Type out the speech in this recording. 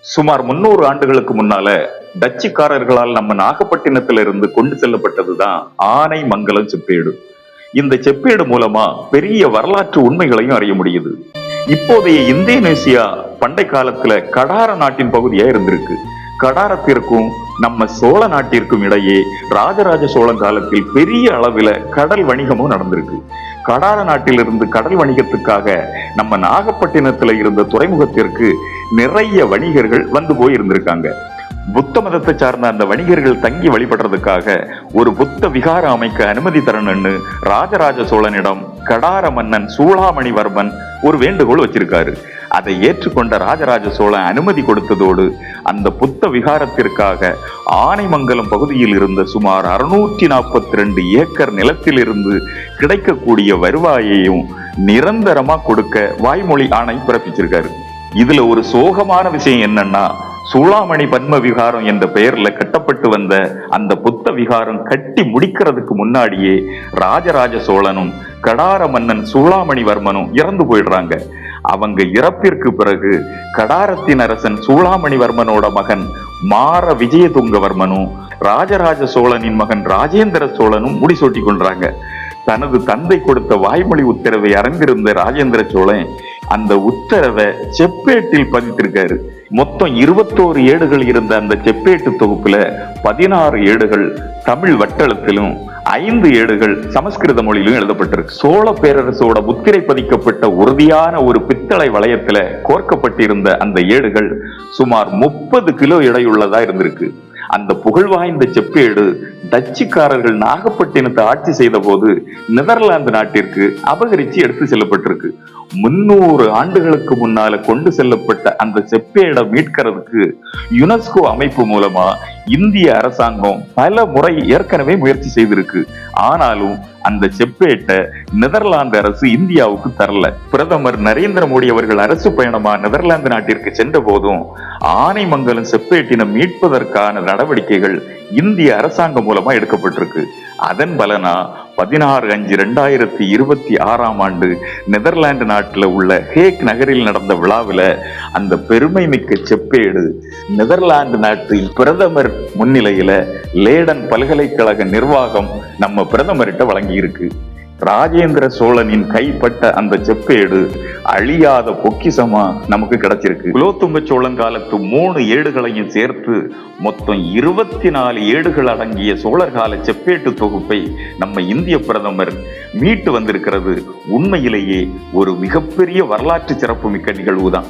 சுமார் 300 ஆண்டுகளுக்கு முன்னால டச்சுக்காரர்களால் நம்ம நாகப்பட்டினத்துல இருந்து கொண்டு செல்லப்பட்டதுதான் ஆனைமங்கலம் செப்பேடு. இந்த செப்பேடு மூலமா பெரிய வரலாற்று உண்மைகளையும் அறிய முடியுது. இப்போதைய இந்தோனேசியா பண்டை காலத்துல கடார நாட்டின் பகுதியா இருந்திருக்கு. கடாரத்திற்கும் நம்ம சோழ நாட்டிற்கும் இடையே ராஜராஜ சோழன் காலத்தில் பெரிய அளவில் கடல் வணிகமும் நடந்திருக்கு. கடார நாட்டிலிருந்து கடல் வணிகத்துக்காக நம்ம நாகப்பட்டினத்துல இருந்த துறைமுகத்திற்கு நிறைய வணிகர்கள் வந்து போய் இருந்திருக்காங்க. புத்த மதத்தை சார்ந்த அந்த வணிகர்கள் தங்கி வழிபடுறதுக்காக ஒரு புத்த விகாரம் அமைக்க அனுமதி தரணும்னு ராஜராஜ சோழனிடம் கடார மன்னன் சூளாமணிவர்மன் ஒரு வேண்டுகோள் வச்சிருக்காரு. அதை ஏற்றுக்கொண்ட ராஜராஜ சோழன் அனுமதி கொடுத்ததோடு அந்த புத்த விகாரத்திற்காக ஆனைமங்கலம் பகுதியில் இருந்த சுமார் 642 ஏக்கர் நிலத்திலிருந்து கிடைக்கக்கூடிய வருவாயையும் நிரந்தரமா கொடுக்க வாய்மொழி ஆணை பிறப்பிச்சிருக்காரு. இதுல ஒரு சோகமான விஷயம் என்னன்னா, சூளாமணி பத்ம விகாரம் என்ற பெயர்ல கட்டப்பட்டு வந்த அந்த புத்த விகாரம் கட்டி முடிக்கிறதுக்கு முன்னாடியே ராஜராஜ சோழனும் கடார மன்னன் சூளாமணிவர்மனும் இறந்து போயிடுறாங்க. அவங்க இறப்பிற்கு பிறகு கடாரத்தின் அரசன் சூளாமணிவர்மனோட மகன் மார விஜயதுங்கவர்மனும் ராஜராஜ சோழனின் மகன் ராஜேந்திர சோழனும் முடிசூட்டி கொள்றாங்க. தனது தந்தை கொடுத்த வாய்மொழி உத்தரவை அறிந்திருந்த ராஜேந்திர சோழன் அந்த உத்தரவை செப்பேட்டில் பதித்திருக்காரு. மொத்தம் 21 ஏடுகள் இருந்த அந்த செப்பேட்டு தொகுப்புல 16 ஏடுகள் தமிழ் வட்டெழுத்திலும் 5 ஏடுகள் சமஸ்கிருத மொழியிலும் எழுதப்பட்டிருக்கு. சோழ பேரரசோட முத்திரை பதிக்கப்பட்ட உறுதியான ஒரு பித்தளை வளையத்துல கோர்க்கப்பட்டிருந்த அந்த ஏடுகள் சுமார் 30 கிலோ எடையுள்ளதா இருந்திருக்கு. அந்த புகழ் வாய்ந்த செப்பேடு டச்சுக்காரர்கள் நாகப்பட்டினத்தை ஆட்சி செய்த போது நெதர்லாந்து நாட்டிற்கு அபகரிச்சு எடுத்து செல்லப்பட்டிருக்கு. 300 ஆண்டுகளுக்கு முன்னால கொண்டு செல்லப்பட்ட அந்த செப்பேடை மீட்கிறதுக்கு யுனெஸ்கோ அமைப்பு மூலமா இந்திய அரசாங்கம் பல முறை ஏற்கனவே முயற்சி செய்திருக்கு. ஆனாலும் அந்த செப்பேட்டை நெதர்லாந்து அரசு இந்தியாவுக்கு தரல. பிரதமர் நரேந்திர மோடி அவர்கள் அரசு பயணமா நெதர்லாந்து நாட்டிற்கு சென்ற போதும் ஆனைமங்கலம் செப்பேட்டினை மீட்பதற்கான நடவடிக்கைகள் இந்திய அரசாங்கம் மூலமா எடுக்கப்பட்டிருக்கு. அதன் பலனா 16/5/2026 நெதர்லாந்து நாட்டில் உள்ள ஹேக் நகரில் நடந்த விழாவில் அந்த பெருமை மிக்க செப்பேடு நெதர்லாந்து நாட்டில் பிரதமர் முன்னிலையில லேடன் பல்கலைக்கழக நிர்வாகம் நம்ம பிரதமர்கிட்ட வழங்கி இருக்கு. ராஜேந்திர சோழனின் கைப்பட்ட அந்த செப்பேடு அழியாத பொக்கிசமா நமக்கு கிடைச்சிருக்கு. குலோத்துங்க சோழன் காலத்து 3 ஏடுகளையும் சேர்த்து மொத்தம் 24 ஏடுகள் அடங்கிய சோழர் கால செப்பேட்டு தொகுப்பை நம்ம இந்திய பிரதமர் மீட்டு வந்திருக்கிறது உண்மையிலேயே ஒரு மிகப்பெரிய வரலாற்று சிறப்பு மிக்க நிகழ்வுதான்.